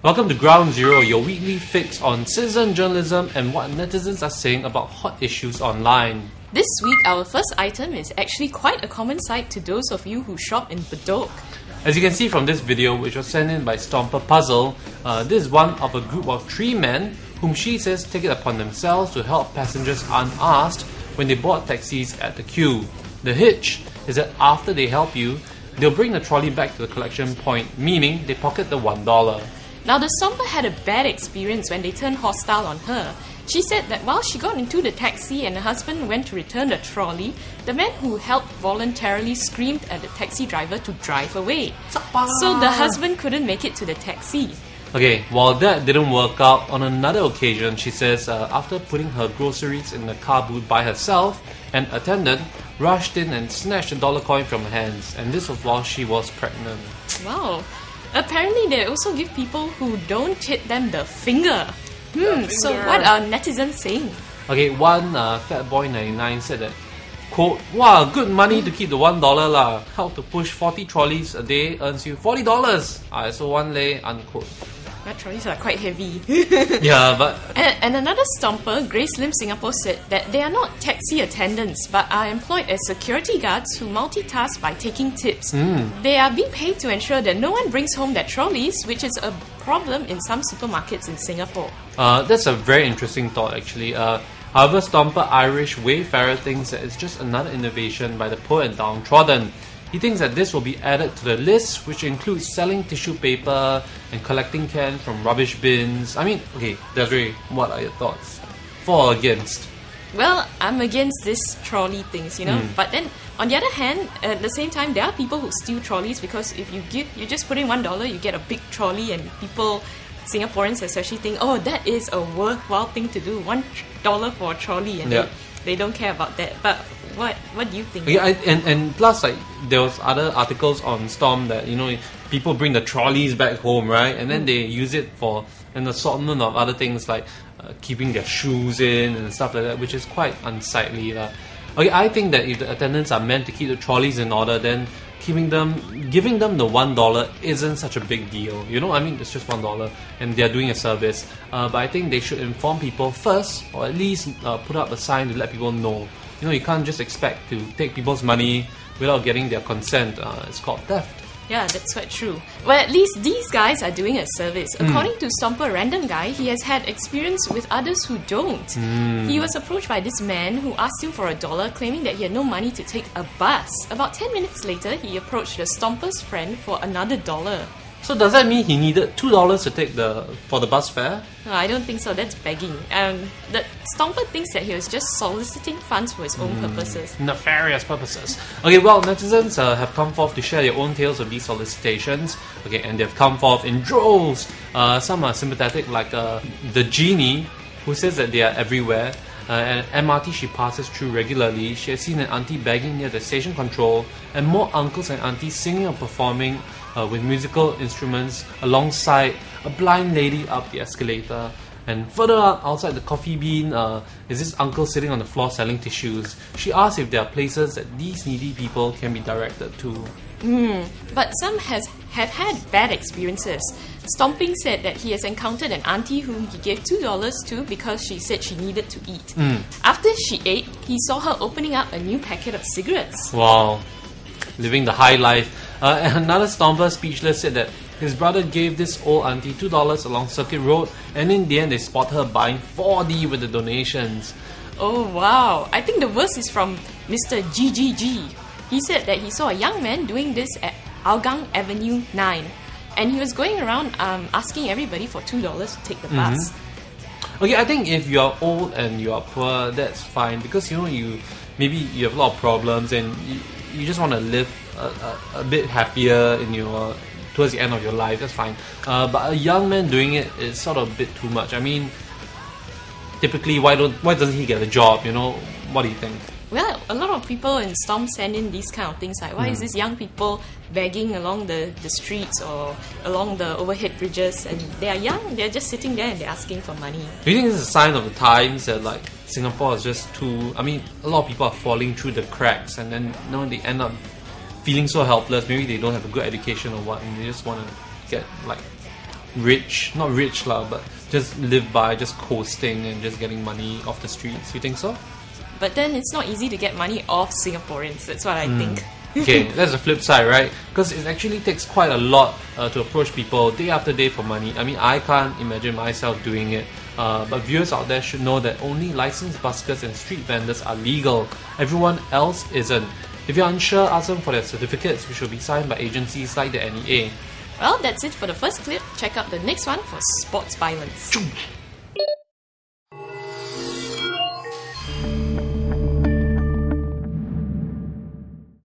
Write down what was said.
Welcome to Ground Zero, your weekly fix on citizen journalism and what netizens are saying about hot issues online. This week, our first item is actually quite a common sight to those of you who shop in Bedok. As you can see from this video, which was sent in by STOMPer Puzzle, this is one of a group of 3 men whom she says take it upon themselves to help passengers unasked when they board taxis at the queue. The hitch is that after they help you, they'll bring the trolley back to the collection point, meaning they pocket the $1. Now, the STOMPer had a bad experience when they turned hostile on her. She said that while she got into the taxi and her husband went to return the trolley, the man who helped voluntarily screamed at the taxi driver to drive away. So the husband couldn't make it to the taxi. Okay, while that didn't work out, on another occasion, she says after putting her groceries in the car boot by herself, an attendant rushed in and snatched a dollar coin from her hands, and this was while she was pregnant. Wow. Apparently, they also give people who don't hit them the finger. So what are netizens saying? Okay, one Fatboy99 said that, quote, "Wow, good money to keep the $1 lah. Help to push 40 trolleys a day earns you $40. So one lay," unquote. That trolleys are quite heavy. Yeah, but... And another STOMPer, Grace Lim Singapore, said that they are not taxi attendants but are employed as security guards who multitask by taking tips. They are being paid to ensure that no one brings home their trolleys, which is a problem in some supermarkets in Singapore. That's a very interesting thought actually. However, STOMPer Irish Wayfarer thinks that it's just another innovation by the poor and downtrodden. He thinks that this will be added to the list, which includes selling tissue paper and collecting cans from rubbish bins. I mean, okay, Desiree, what are your thoughts? For or against? Well, I'm against this trolley things, you know. But then, on the other hand, at the same time, there are people who steal trolleys because if you just put in $1, you get a big trolley, and people, Singaporeans especially, think, oh, that is a worthwhile thing to do. $1 for a trolley, and they don't care about that. But what do you think? Yeah, and plus, like, there was other articles on Storm that, you know, people bring the trolleys back home, right? And then they use it for an assortment of other things like keeping their shoes in and stuff like that, which is quite unsightly. Okay, I think that if the attendants are meant to keep the trolleys in order, then giving them the $1 isn't such a big deal. You know, I mean, it's just $1 and they're doing a service. But I think they should inform people first, or at least put up a sign to let people know. You know, you can't just expect to take people's money without getting their consent. It's called theft. Yeah, that's quite true. Well, at least these guys are doing a service. According to STOMPer Random Guy, he has had experience with others who don't. He was approached by this man who asked him for $1, claiming that he had no money to take a bus. About 10 minutes later, he approached the STOMPer's friend for another $1. So does that mean he needed $2 to take for the bus fare? No, I don't think so. That's begging. The STOMPer thinks that he was just soliciting funds for his own purposes. Nefarious purposes. Okay, well, netizens have come forth to share their own tales of these solicitations. Okay, and they've come forth in droves. Some are sympathetic, like the genie, who says that they are everywhere. And MRT she passes through regularly. She has seen an auntie begging near the station control, and more uncles and aunties singing or performing with musical instruments alongside a blind lady up the escalator. And further up, outside the coffee bean, is this uncle sitting on the floor selling tissues. She asks if there are places that these needy people can be directed to. But some have had bad experiences. Stomping said that he has encountered an auntie whom he gave $2 to because she said she needed to eat. After she ate, he saw her opening up a new packet of cigarettes. Wow, living the high life. And another STOMPer, Speechless, said that his brother gave this old auntie $2 along Circuit Road, and in the end they spot her buying 4D with the donations. Oh wow, I think the worst is from Mr. GGG. He said that he saw a young man doing this at Hougang Avenue 9, and he was going around asking everybody for $2 to take the bus. Okay, I think if you are old and you are poor, that's fine, because you know, maybe you have a lot of problems and you just want to live a bit happier in towards the end of your life. That's fine. But a young man doing it is sort of a bit too much. I mean, typically, why doesn't he get a job? You know, what do you think? Well, a lot of people in Storm send in these kind of things like, why is this young people begging along the streets or along the overhead bridges, and they are young, they're just sitting there and they're asking for money. Do you think this is a sign of the times that like Singapore is just too, I mean, a lot of people are falling through the cracks, and then you know, they end up feeling so helpless, maybe they don't have a good education or what, and they just want to get like rich, not rich lah, but just live by just coasting and just getting money off the streets. You think so? But then it's not easy to get money off Singaporeans. That's what I think. Okay, that's the flip side, right? Because it actually takes quite a lot to approach people day after day for money. I mean, I can't imagine myself doing it. But viewers out there should know that only licensed buskers and street vendors are legal. Everyone else isn't. If you're unsure, ask them for their certificates, which will be signed by agencies like the NEA. Well, that's it for the first clip. Check out the next one for sports violence.